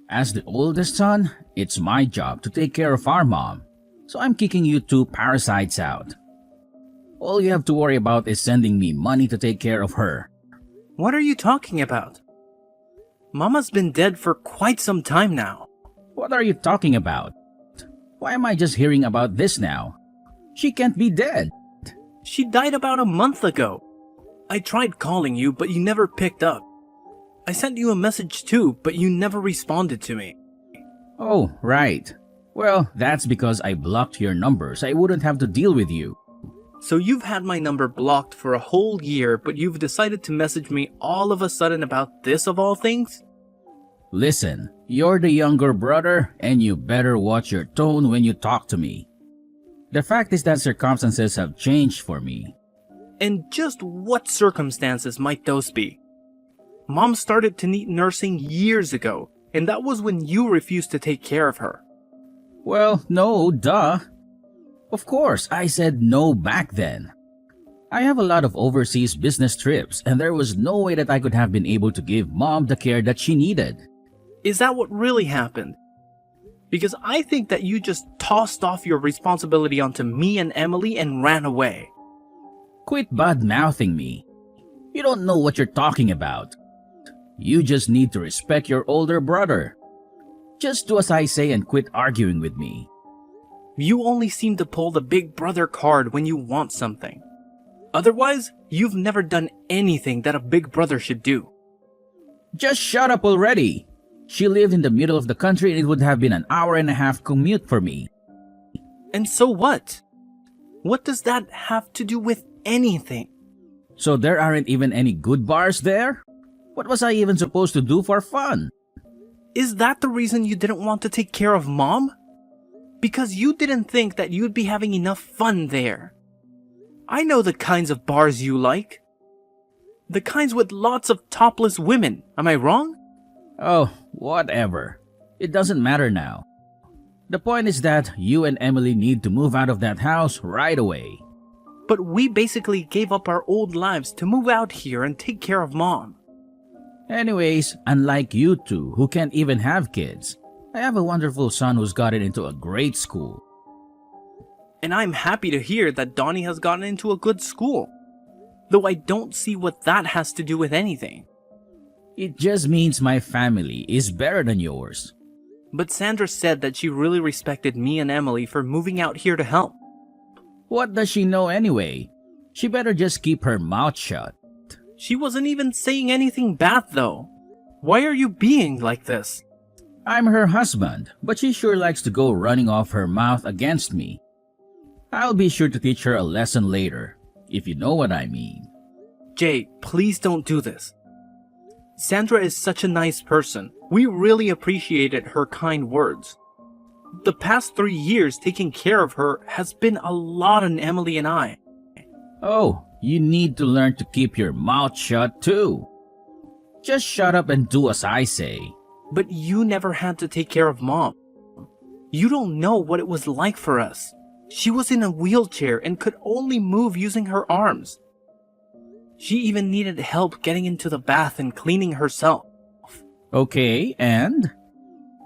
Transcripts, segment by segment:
As the oldest son, it's my job to take care of our mom, so I'm kicking you two parasites out. All you have to worry about is sending me money to take care of her. What are you talking about? Mama's been dead for quite some time now. What are you talking about? Why am I just hearing about this now? She can't be dead. She died about a month ago. I tried calling you, but you never picked up. I sent you a message too, but you never responded to me. Oh, right. Well, that's because I blocked your numbers. I wouldn't have to deal with you. So you've had my number blocked for a whole year, but you've decided to message me all of a sudden about this of all things? Listen, you're the younger brother, and you better watch your tone when you talk to me. The fact is that circumstances have changed for me. And just what circumstances might those be? Mom started to need nursing years ago, and that was when you refused to take care of her. Well, no, duh. Of course, I said no back then. I have a lot of overseas business trips, and there was no way that I could have been able to give Mom the care that she needed. Is that what really happened? Because I think that you just tossed off your responsibility onto me and Emily and ran away. Quit bad-mouthing me. You don't know what you're talking about. You just need to respect your older brother. Just do as I say and quit arguing with me. You only seem to pull the big brother card when you want something. Otherwise, you've never done anything that a big brother should do. Just shut up already. She lived in the middle of the country and it would have been an hour-and-a-half commute for me. And so what? What does that have to do with anything? So there aren't even any good bars there? What was I even supposed to do for fun? Is that the reason you didn't want to take care of Mom? Because you didn't think that you'd be having enough fun there. I know the kinds of bars you like. The kinds with lots of topless women, am I wrong? Oh, whatever. It doesn't matter now. The point is that you and Emily need to move out of that house right away. But we basically gave up our old lives to move out here and take care of Mom. Anyways, unlike you two who can't even have kids, I have a wonderful son who's gotten into a great school. And I'm happy to hear that Donnie has gotten into a good school. Though I don't see what that has to do with anything. It just means my family is better than yours. But Sandra said that she really respected me and Emily for moving out here to help. What does she know anyway? She better just keep her mouth shut. She wasn't even saying anything bad though. Why are you being like this? I'm her husband, but she sure likes to go running off her mouth against me. I'll be sure to teach her a lesson later, if you know what I mean. Jay, please don't do this. Sandra is such a nice person. We really appreciated her kind words. The past 3 years taking care of her has been a lot on Emily and I. Oh, you need to learn to keep your mouth shut too. Just shut up and do as I say. But you never had to take care of Mom. You don't know what it was like for us. She was in a wheelchair and could only move using her arms. She even needed help getting into the bath and cleaning herself. Okay, and?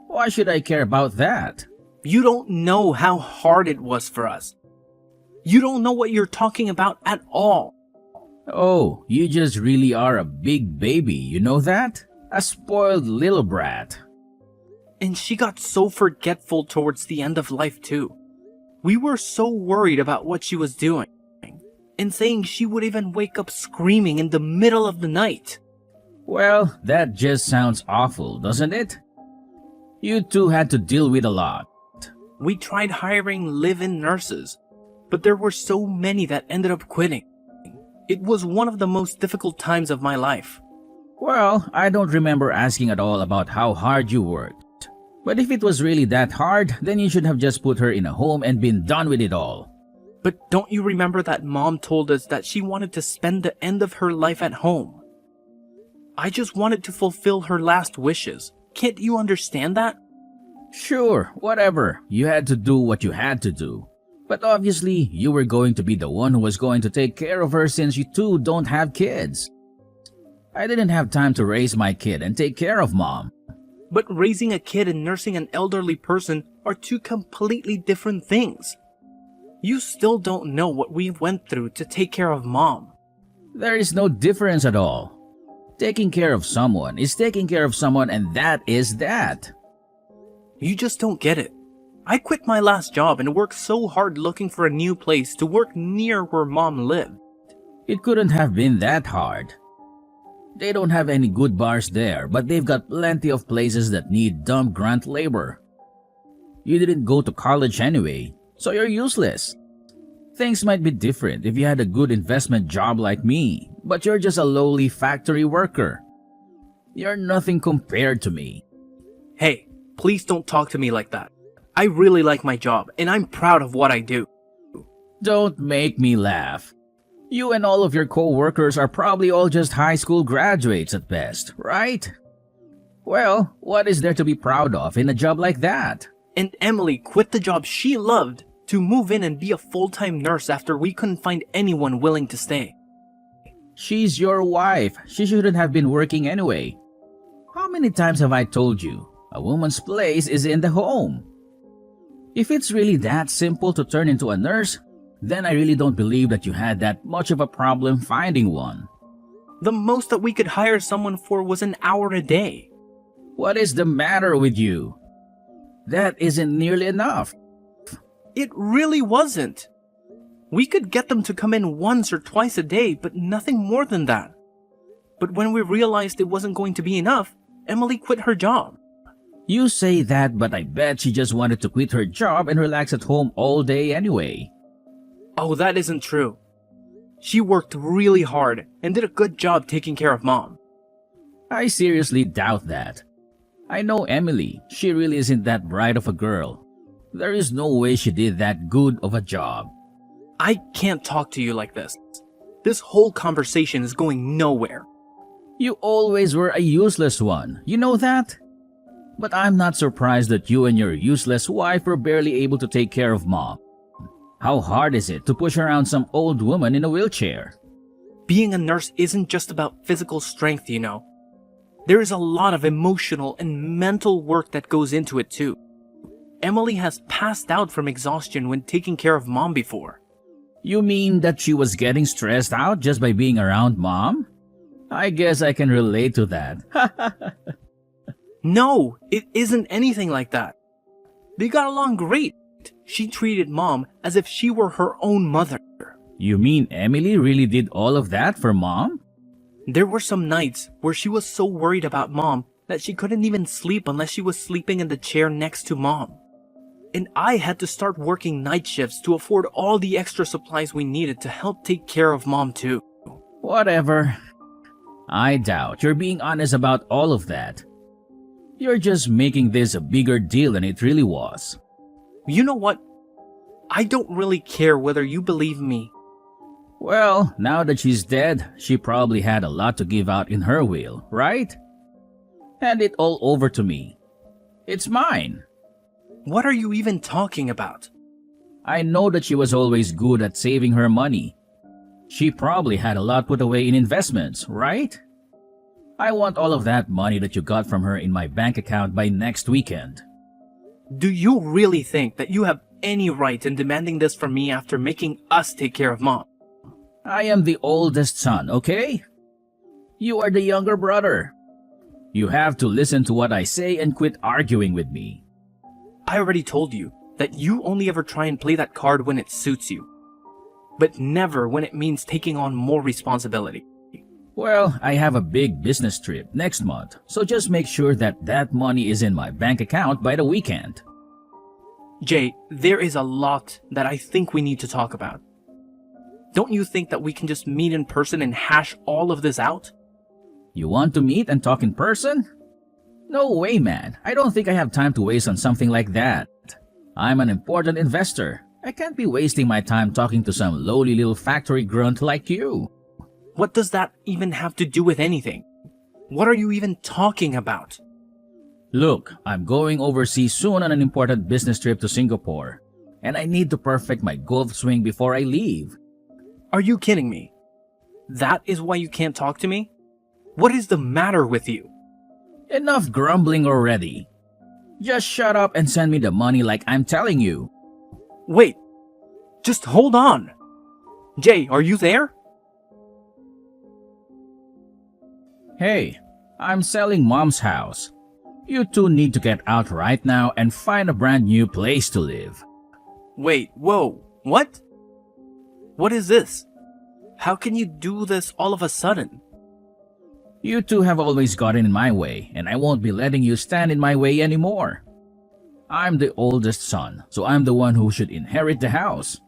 Why should I care about that? You don't know how hard it was for us. You don't know what you're talking about at all. Oh, you just really are a big baby, you know that? A spoiled little brat. And she got so forgetful towards the end of life too. We were so worried about what she was doing, and saying she would even wake up screaming in the middle of the night. Well, that just sounds awful, doesn't it? You two had to deal with a lot. We tried hiring live-in nurses, but there were so many that ended up quitting. It was one of the most difficult times of my life. Well, I don't remember asking at all about how hard you worked. But if it was really that hard, then you should have just put her in a home and been done with it all. But don't you remember that Mom told us that she wanted to spend the end of her life at home? I just wanted to fulfill her last wishes. Can't you understand that? Sure, whatever. You had to do what you had to do. But obviously, you were going to be the one who was going to take care of her since you two don't have kids. I didn't have time to raise my kid and take care of Mom. But raising a kid and nursing an elderly person are two completely different things. You still don't know what we went through to take care of Mom. There is no difference at all. Taking care of someone is taking care of someone, and that is that. You just don't get it. I quit my last job and worked so hard looking for a new place to work near where Mom lived. It couldn't have been that hard. They don't have any good bars there, but they've got plenty of places that need dumb grunt labor. You didn't go to college anyway, so you're useless. Things might be different if you had a good investment job like me, but you're just a lowly factory worker. You're nothing compared to me. Hey, please don't talk to me like that. I really like my job, and I'm proud of what I do. Don't make me laugh. You and all of your co-workers are probably all just high school graduates at best, right? Well, what is there to be proud of in a job like that? And Emily quit the job she loved to move in and be a full-time nurse after we couldn't find anyone willing to stay. She's your wife. She shouldn't have been working anyway. How many times have I told you? A woman's place is in the home. If it's really that simple to turn into a nurse, then I really don't believe that you had that much of a problem finding one. The most that we could hire someone for was an hour a day. What is the matter with you? That isn't nearly enough. It really wasn't. We could get them to come in once or twice a day, but nothing more than that. But when we realized it wasn't going to be enough, Emily quit her job. You say that, but I bet she just wanted to quit her job and relax at home all day anyway. Oh, that isn't true. She worked really hard and did a good job taking care of Mom. I seriously doubt that. I know Emily. She really isn't that bright of a girl. There is no way she did that good of a job. I can't talk to you like this. This whole conversation is going nowhere. You always were a useless one. You know that? But I'm not surprised that you and your useless wife were barely able to take care of Mom. How hard is it to push around some old woman in a wheelchair? Being a nurse isn't just about physical strength, you know. There is a lot of emotional and mental work that goes into it too. Emily has passed out from exhaustion when taking care of Mom before. You mean that she was getting stressed out just by being around Mom? I guess I can relate to that. No, it isn't anything like that. They got along great. She treated Mom as if she were her own mother. You mean Emily really did all of that for Mom? There were some nights where she was so worried about Mom that she couldn't even sleep unless she was sleeping in the chair next to Mom. And I had to start working night shifts to afford all the extra supplies we needed to help take care of Mom too. Whatever. I doubt you're being honest about all of that. You're just making this a bigger deal than it really was. You know what? I don't really care whether you believe me. Well, now that she's dead, she probably had a lot to give out in her will, right? Hand it all over to me. It's mine. What are you even talking about? I know that she was always good at saving her money. She probably had a lot put away in investments, right? I want all of that money that you got from her in my bank account by next weekend. Do you really think that you have any right in demanding this from me after making us take care of Mom? I am the oldest son, okay? You are the younger brother. You have to listen to what I say and quit arguing with me. I already told you that you only ever try and play that card when it suits you, but never when it means taking on more responsibility. Well, I have a big business trip next month, so just make sure that that money is in my bank account by the weekend. Jay, there is a lot that I think we need to talk about. Don't you think that we can just meet in person and hash all of this out? You want to meet and talk in person? No way, man. I don't think I have time to waste on something like that. I'm an important investor. I can't be wasting my time talking to some lowly little factory grunt like you. What does that even have to do with anything? What are you even talking about? Look, I'm going overseas soon on an important business trip to Singapore, and I need to perfect my golf swing before I leave. Are you kidding me? That is why you can't talk to me? What is the matter with you? Enough grumbling already. Just shut up and send me the money like I'm telling you. Wait, just hold on. Jay, are you there? Hey, I'm selling Mom's house. You two need to get out right now and find a brand new place to live. Wait, whoa, what? What is this? How can you do this all of a sudden? You two have always gotten in my way, and I won't be letting you stand in my way anymore. I'm the oldest son, so I'm the one who should inherit the house.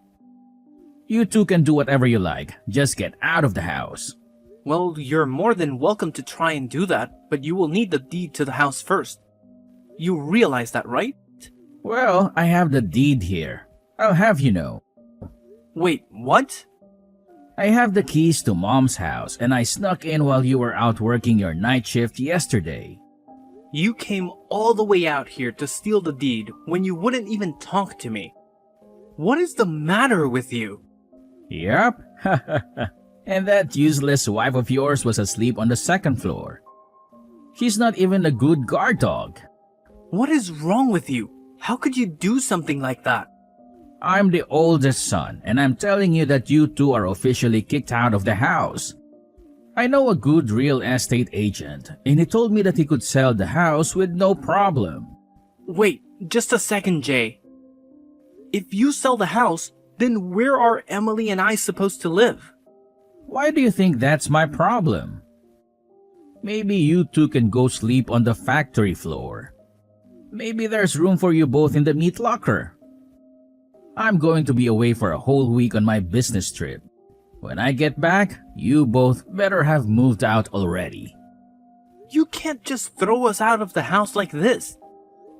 You two can do whatever you like, just get out of the house. Well, you're more than welcome to try and do that, but you will need the deed to the house first. You realize that, right? Well, I have the deed here. I'll have you know. Wait, what? I have the keys to Mom's house, and I snuck in while you were out working your night shift yesterday. You came all the way out here to steal the deed when you wouldn't even talk to me. What is the matter with you? Yup. And that useless wife of yours was asleep on the second floor. She's not even a good guard dog. What is wrong with you? How could you do something like that? I'm the oldest son, and I'm telling you that you two are officially kicked out of the house. I know a good real estate agent, and he told me that he could sell the house with no problem. Wait, just a second, Jay. If you sell the house, then where are Emily and I supposed to live? Why do you think that's my problem? Maybe you two can go sleep on the factory floor. Maybe there's room for you both in the meat locker. I'm going to be away for a whole week on my business trip. When I get back, you both better have moved out already. You can't just throw us out of the house like this.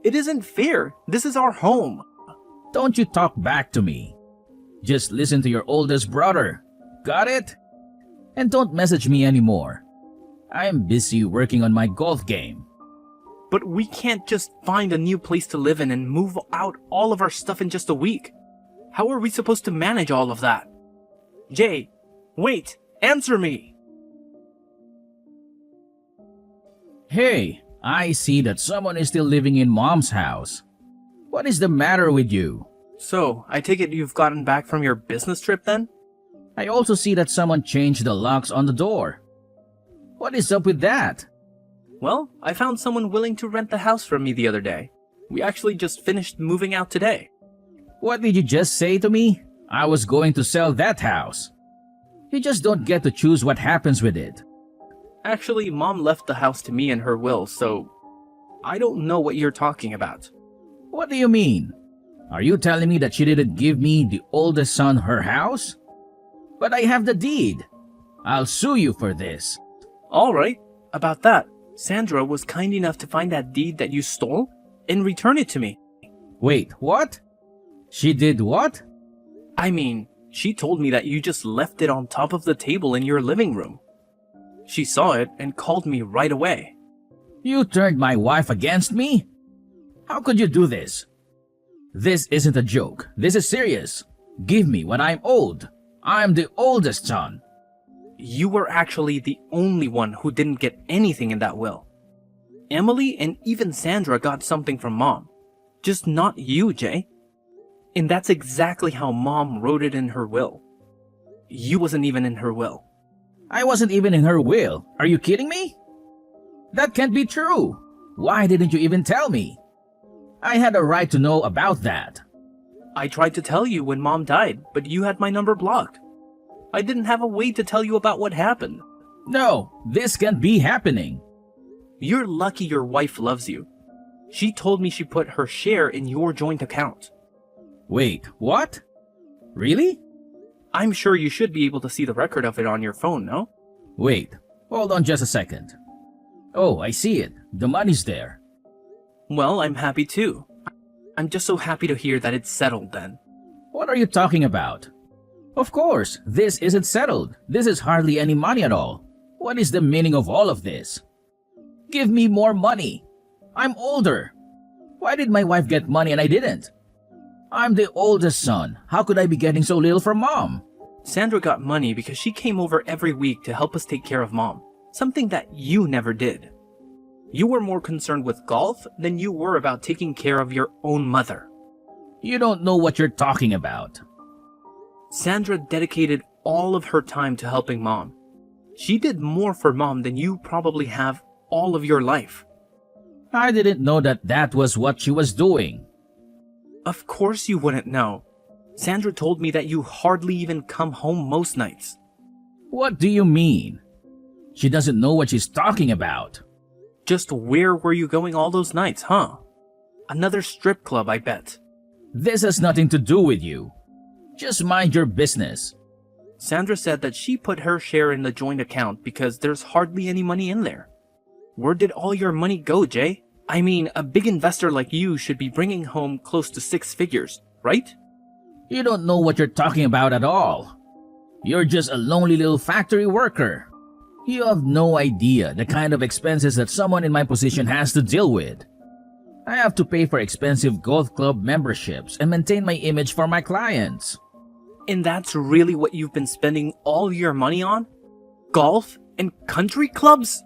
It isn't fair. This is our home. Don't you talk back to me. Just listen to your oldest brother. Got it? And don't message me anymore. I'm busy working on my golf game. But we can't just find a new place to live in and move out all of our stuff in just a week. How are we supposed to manage all of that? Jay, wait, answer me! Hey, I see that someone is still living in Mom's house. What is the matter with you? So, I take it you've gotten back from your business trip then? I also see that someone changed the locks on the door. What is up with that? Well, I found someone willing to rent the house from me the other day. We actually just finished moving out today. What did you just say to me? I was going to sell that house. You just don't get to choose what happens with it. Actually, Mom left the house to me in her will, so I don't know what you're talking about. What do you mean? Are you telling me that she didn't give me, the oldest son, her house? But I have the deed. I'll sue you for this. Alright, about that, Sandra was kind enough to find that deed that you stole and return it to me. Wait, what? She did what? I mean, she told me that you just left it on top of the table in your living room. She saw it and called me right away. You turned my wife against me? How could you do this? This isn't a joke. This is serious. Give me what I'm owed. I'm the oldest son. You were actually the only one who didn't get anything in that will. Emily and even Sandra got something from Mom. Just not you, Jay. And that's exactly how Mom wrote it in her will. You wasn't even in her will. I wasn't even in her will. Are you kidding me? That can't be true. Why didn't you even tell me? I had a right to know about that. I tried to tell you when Mom died, but you had my number blocked. I didn't have a way to tell you about what happened. No, this can't be happening. You're lucky your wife loves you. She told me she put her share in your joint account. Wait, what? Really? I'm sure you should be able to see the record of it on your phone, no? Wait, hold on just a second. Oh, I see it. The money's there. Well, I'm happy too. I'm just so happy to hear that it's settled then. What are you talking about? Of course, this isn't settled. This is hardly any money at all. What is the meaning of all of this? Give me more money. I'm older. Why did my wife get money and I didn't? I'm the oldest son. How could I be getting so little from Mom? Sandra got money because she came over every week to help us take care of Mom. Something that you never did. You were more concerned with golf than you were about taking care of your own mother. You don't know what you're talking about. Sandra dedicated all of her time to helping Mom. She did more for Mom than you probably have all of your life. I didn't know that that was what she was doing. Of course you wouldn't know. Sandra told me that you hardly even come home most nights. What do you mean? She doesn't know what she's talking about. Just where were you going all those nights, huh? Another strip club, I bet. This has nothing to do with you. Just mind your business. Sandra said that she put her share in the joint account because there's hardly any money in there. Where did all your money go, Jay? I mean, a big investor like you should be bringing home close to 6 figures, right? You don't know what you're talking about at all. You're just a lonely little factory worker. You have no idea the kind of expenses that someone in my position has to deal with. I have to pay for expensive golf club memberships and maintain my image for my clients. And that's really what you've been spending all your money on? Golf and country clubs?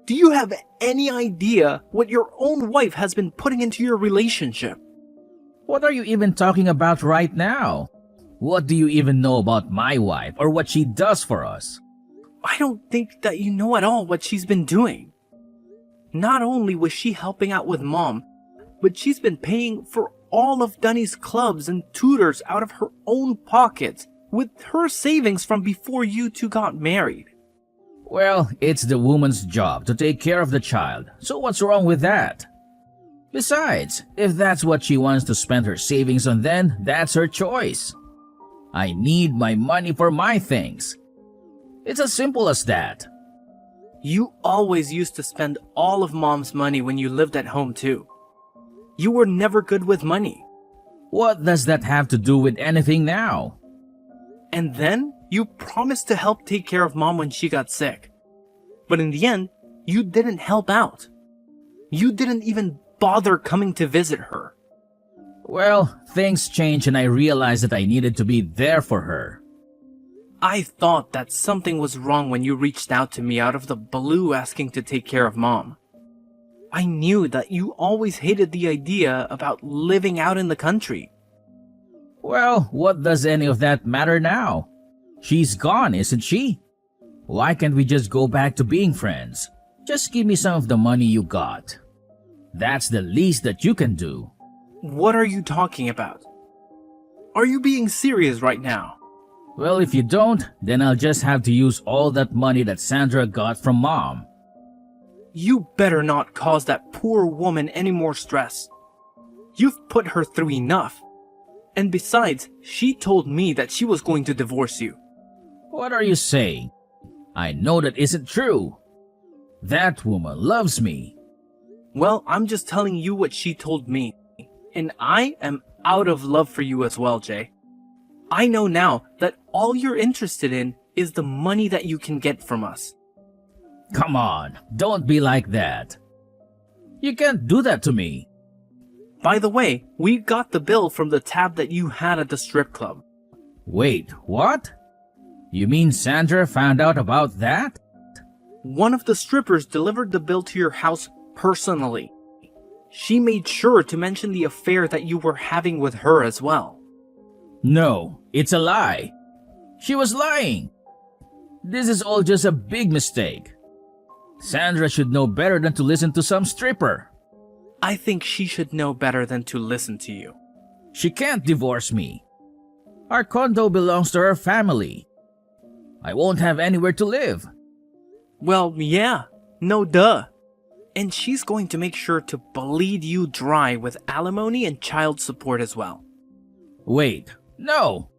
Do you have any idea what your own wife has been putting into your relationship? What are you even talking about right now? What do you even know about my wife or what she does for us? I don't think that you know at all what she's been doing. Not only was she helping out with Mom, but she's been paying for all of Dunny's clubs and tutors out of her own pocket with her savings from before you two got married. Well, it's the woman's job to take care of the child, so what's wrong with that? Besides, if that's what she wants to spend her savings on, then that's her choice. I need my money for my things. It's as simple as that. You always used to spend all of Mom's money when you lived at home too. You were never good with money. What does that have to do with anything now? And then you promised to help take care of Mom when she got sick. But in the end, you didn't help out. You didn't even bother coming to visit her. Well, things changed and I realized that I needed to be there for her. I thought that something was wrong when you reached out to me out of the blue asking to take care of Mom. I knew that you always hated the idea about living out in the country. Well, what does any of that matter now? She's gone, isn't she? Why can't we just go back to being friends? Just give me some of the money you got. That's the least that you can do. What are you talking about? Are you being serious right now? Well, if you don't, then I'll just have to use all that money that Sandra got from Mom. You better not cause that poor woman any more stress. You've put her through enough. And besides, she told me that she was going to divorce you. What are you saying? I know that isn't true. That woman loves me. Well, I'm just telling you what she told me. And I am out of love for you as well, Jay. I know now that all you're interested in is the money that you can get from us. Come on, don't be like that. You can't do that to me. By the way, we got the bill from the tab that you had at the strip club. Wait, what? You mean Sandra found out about that? One of the strippers delivered the bill to your house personally. She made sure to mention the affair that you were having with her as well. No, it's a lie. She was lying. This is all just a big mistake. Sandra should know better than to listen to some stripper. I think she should know better than to listen to you. She can't divorce me. Our condo belongs to her family. I won't have anywhere to live. Well, yeah, no duh. And she's going to make sure to bleed you dry with alimony and child support as well. Wait, no.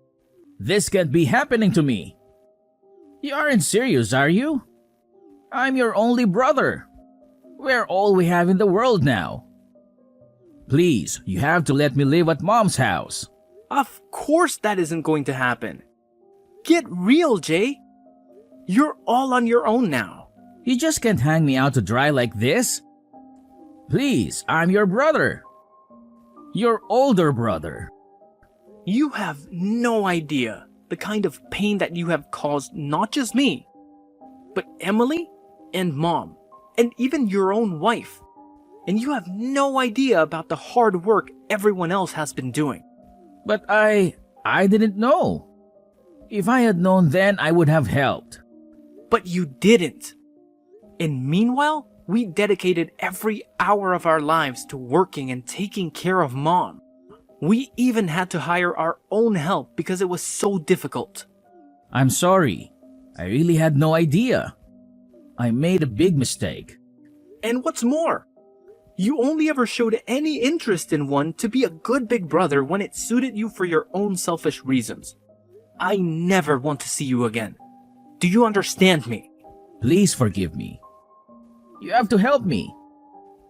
This can't be happening to me. You aren't serious, are you? I'm your only brother. We're all we have in the world now. Please, you have to let me live at Mom's house. Of course that isn't going to happen. Get real, Jay. You're all on your own now. You just can't hang me out to dry like this. Please, I'm your brother. Your older brother. You have no idea the kind of pain that you have caused not just me, but Emily and Mom and even your own wife. And you have no idea about the hard work everyone else has been doing. But I didn't know. If I had known then, I would have helped. But you didn't. And meanwhile, we dedicated every hour of our lives to working and taking care of Mom. We even had to hire our own help because it was so difficult. I'm sorry. I really had no idea. I made a big mistake. And what's more, you only ever showed any interest in one to be a good big brother when it suited you for your own selfish reasons. I never want to see you again. Do you understand me? Please forgive me. You have to help me.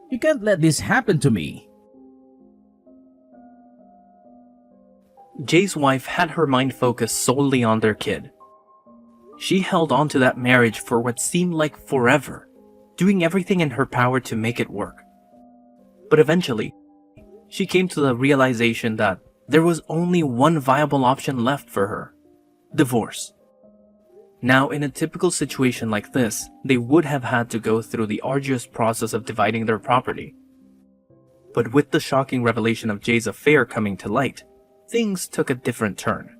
You can't let this happen to me. Jay's wife had her mind focused solely on their kid. She held on to that marriage for what seemed like forever, doing everything in her power to make it work. But eventually, she came to the realization that there was only one viable option left for her: divorce. Now, in a typical situation like this, they would have had to go through the arduous process of dividing their property. But with the shocking revelation of Jay's affair coming to light, things took a different turn.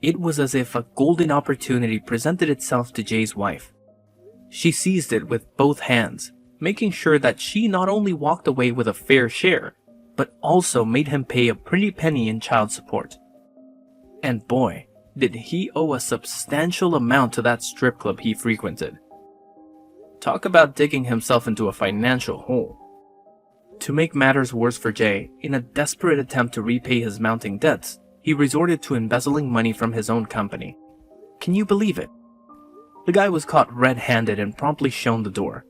It was as if a golden opportunity presented itself to Jay's wife. She seized it with both hands, making sure that she not only walked away with a fair share, but also made him pay a pretty penny in child support. And boy, did he owe a substantial amount to that strip club he frequented. Talk about digging himself into a financial hole. To make matters worse for Jay, in a desperate attempt to repay his mounting debts, he resorted to embezzling money from his own company. Can you believe it? The guy was caught red-handed and promptly shown the door.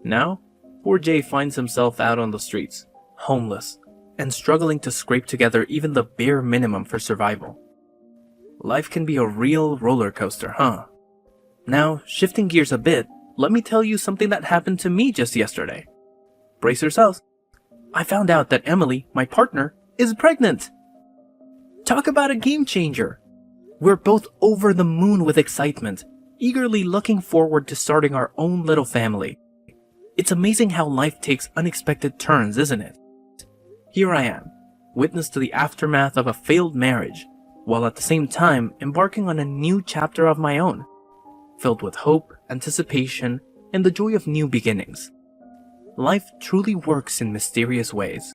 Now, poor Jay finds himself out on the streets, homeless, and struggling to scrape together even the bare minimum for survival. Life can be a real roller coaster, huh? Now, shifting gears a bit, let me tell you something that happened to me just yesterday. Brace yourselves. I found out that Emily, my partner, is pregnant. Talk about a game changer. We're both over the moon with excitement, eagerly looking forward to starting our own little family. It's amazing how life takes unexpected turns, isn't it? Here I am, witness to the aftermath of a failed marriage, while at the same time embarking on a new chapter of my own, filled with hope, anticipation, and the joy of new beginnings. Life truly works in mysterious ways.